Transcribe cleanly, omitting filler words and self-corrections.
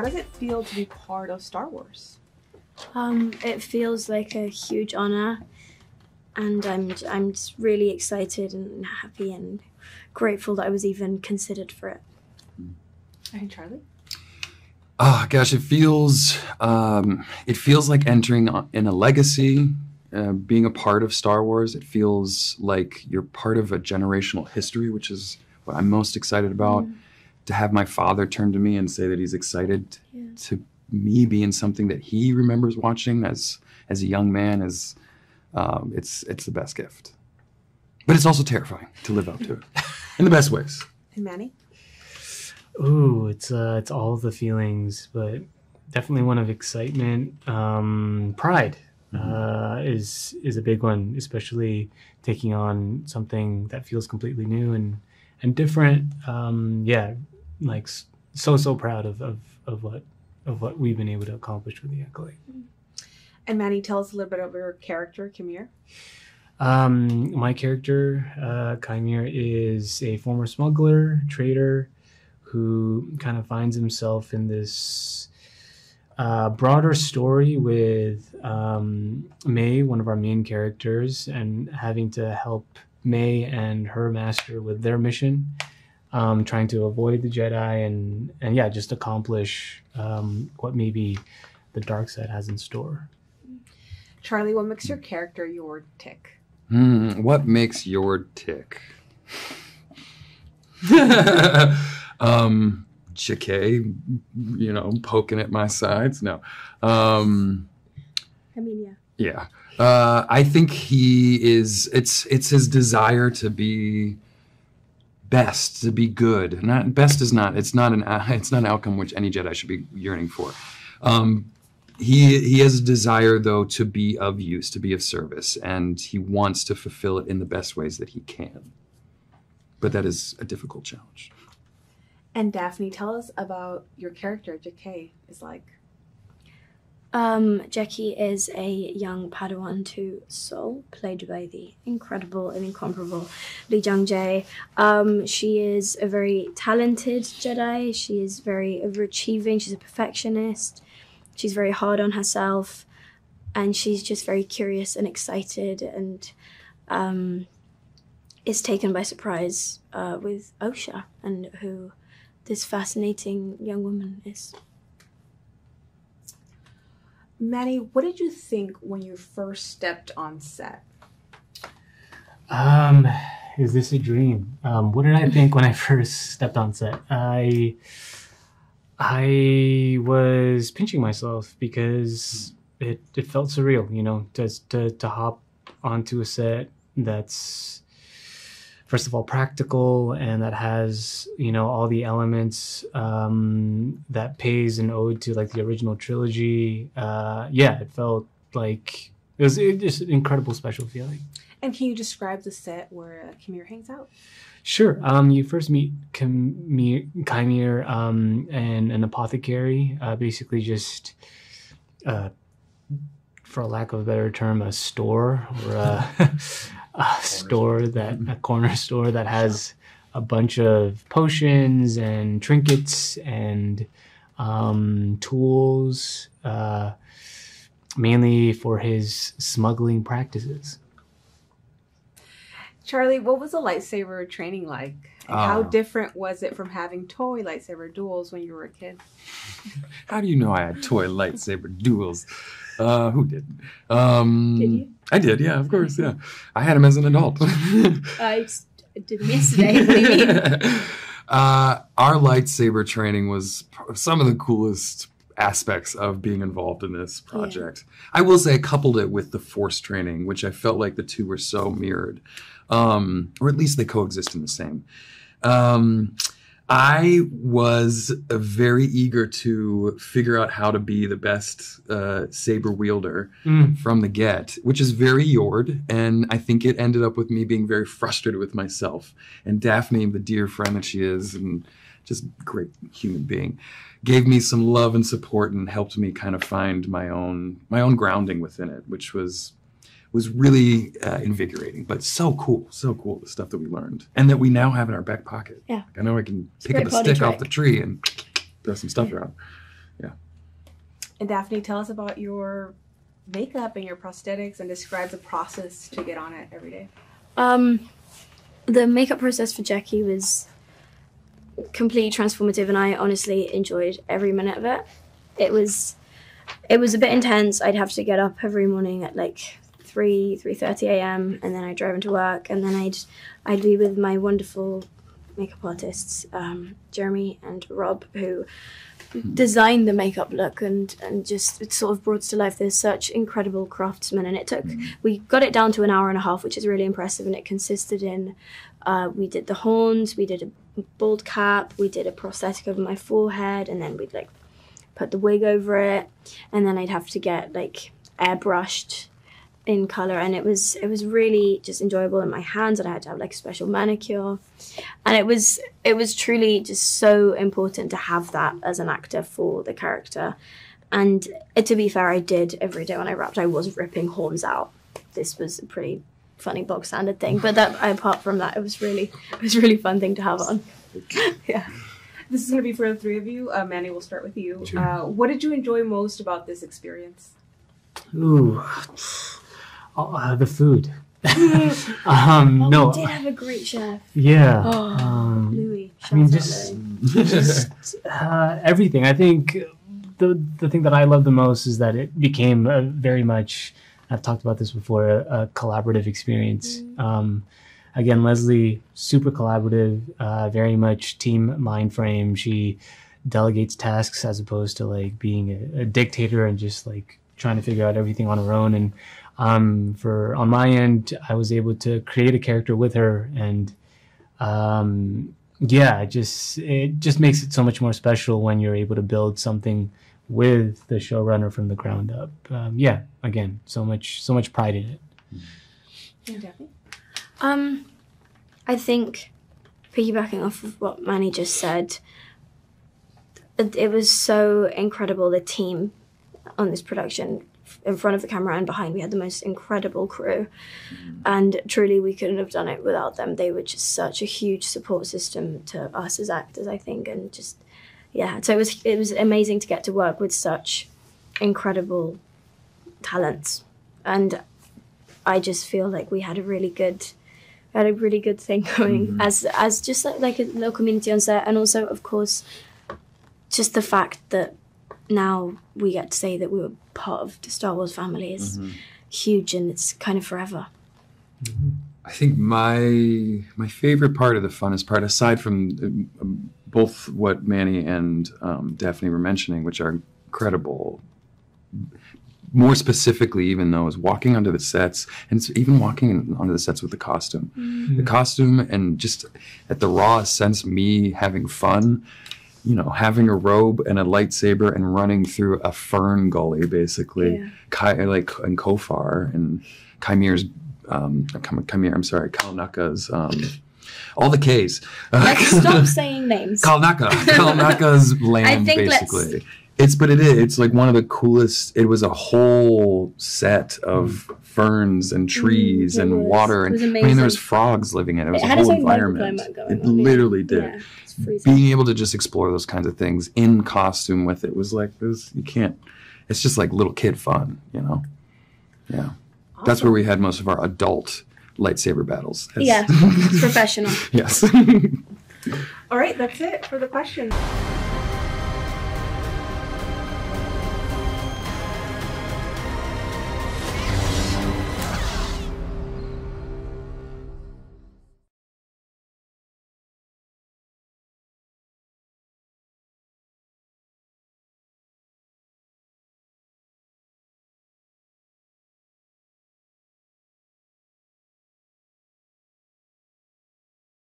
how does it feel to be part of Star Wars? It feels like a huge honor, and I'm just really excited and happy and grateful that I was even considered for it. And Charlie? Oh gosh, it feels like entering in a legacy, being a part of Star Wars. It feels like you're part of a generational history, which is what I'm most excited about. To have my father turn to me and say that he's excited to me be in something that he remembers watching as a young man is it's the best gift. But it's also terrifying to live up to it in the best ways. And Manny? Ooh, it's all the feelings, but definitely one of excitement. Pride is a big one, especially taking on something that feels completely new and different. Like so proud of what we've been able to accomplish with the Acolyte. And Manny, tell us a little bit about your character, Kimir. My character, Kimir, is a former smuggler, trader, who kind of finds himself in this broader story with May, one of our main characters, and having to help May and her master with their mission, trying to avoid the Jedi and just accomplish what maybe the dark side has in store. Charlie, what makes your character your tick? What makes your tick? Chike, poking at my sides. No. Yeah. I think it's his desire to be best, to be good. It's not an outcome which any Jedi should be yearning for. He has a desire, though, to be of use, to be of service, and he wants to fulfill it in the best ways that he can. But that is a difficult challenge. And Dafne, tell us about your character, Jackie, is like. Jackie is a young Padawan to Sol, played by the incredible and incomparable Lee Jung-jae. She is a very talented Jedi. She is very overachieving. She's a perfectionist. She's very hard on herself, and she's just very curious and excited, and is taken by surprise with Osha and who this fascinating young woman is. Manny, what did you think when you first stepped on set? Is this a dream? What did I think when I first stepped on set? I was pinching myself because it felt surreal, to hop onto a set that's, first of all, practical and that has, all the elements that pays an ode to like the original trilogy. It felt like it was just an incredible special feeling. And can you describe the set where Kimir hangs out? Sure. You first meet Kimir and an apothecary, basically just, for a lack of a better term, a store or a corner store that has a bunch of potions and trinkets and tools, mainly for his smuggling practices. Charlie, what was the lightsaber training like? And how different was it from having toy lightsaber duels when you were a kid? How do you know I had toy lightsaber duels? Who didn't? Did you? I did, yeah, of course, yeah. I had them as an adult. I did them yesterday. What do you mean? Our lightsaber training was some of the coolest aspects of being involved in this project. Yeah. I will say I coupled it with the Force training, which I felt like the two were so mirrored. Or at least they coexist in the same. I was very eager to figure out how to be the best saber wielder from the get, which is very Yord, and I think it ended up with me being very frustrated with myself. And Dafne, the dear friend that she is, and just great human being, gave me some love and support and helped me kind of find my own grounding within it, which was really invigorating, but so cool, the stuff that we learned and that we now have in our back pocket. Yeah. I know I can pick up a stick off the tree and throw some stuff around. And Dafne, tell us about your makeup and your prosthetics and describe the process to get on it every day. The makeup process for Jackie was completely transformative, and I honestly enjoyed every minute of it. It was a bit intense. I'd have to get up every morning at like 3:30 a.m. and then I'd drive into work, and then I'd be with my wonderful makeup artists, Jeremy and Rob, who designed the makeup look and just it sort of brought to life. There's such incredible craftsmen, and we got it down to an hour and a half, which is really impressive, and it consisted in we did the horns, we did a bald cap, we did a prosthetic over my forehead, and then we'd like put the wig over it, and then I'd have to get like airbrushed in color, and it was really just enjoyable in my hands, and I had to have like a special manicure, and it was truly just so important to have that as an actor for the character. And to be fair, I did every day when I rapped, I was ripping horns out. This was a pretty funny bog standard thing, but apart from that, it was really fun thing to have on. Yeah. This is going to be for the three of you. Manny, we'll start with you. Sure. What did you enjoy most about this experience? Ooh, the food. No, we did have a great chef. Yeah. Louis. I mean, just everything. I think the thing that I love the most is that it became a very much, I've talked about this before, a collaborative experience. Again, Leslie, super collaborative, very much team mind frame. She delegates tasks as opposed to like being a dictator and just like trying to figure out everything on her own. And on my end, I was able to create a character with her, and it just makes it so much more special when you're able to build something with the showrunner from the ground up. Again, so much pride in it. I think, piggybacking off of what Manny just said, it was so incredible, the team on this production, in front of the camera and behind. We had the most incredible crew, and truly we couldn't have done it without them. They were just such a huge support system to us as actors, I think, and just, so it was amazing to get to work with such incredible talents, and I just feel like we had a really good thing going as just like a little community on set. And also, of course, just the fact that now we get to say that we were part of the Star Wars family is huge, and it's kind of forever. I think my favorite part of the funnest part, aside from both what Manny and Dafne were mentioning, which are incredible, more specifically, even though, is walking onto the sets, and it's even walking onto the sets with the costume. The costume, and just at the rawest sense, me having fun, having a robe and a lightsaber and running through a fern gully, basically, and Kofar and Kymir's, Kalnaka's, all the K's. Let's stop saying names. Kalnaka's land, basically. It's like one of the coolest. It was a whole set of ferns and trees and water, and I mean, there was frogs living in it. It was a whole environment. It literally did. Yeah, it's being able to just explore those kinds of things in costume with it was like, you can't. It's just like little kid fun, Yeah, awesome. That's where we had most of our adult lightsaber battles. It's professional. Yes. All right, that's it for the questions.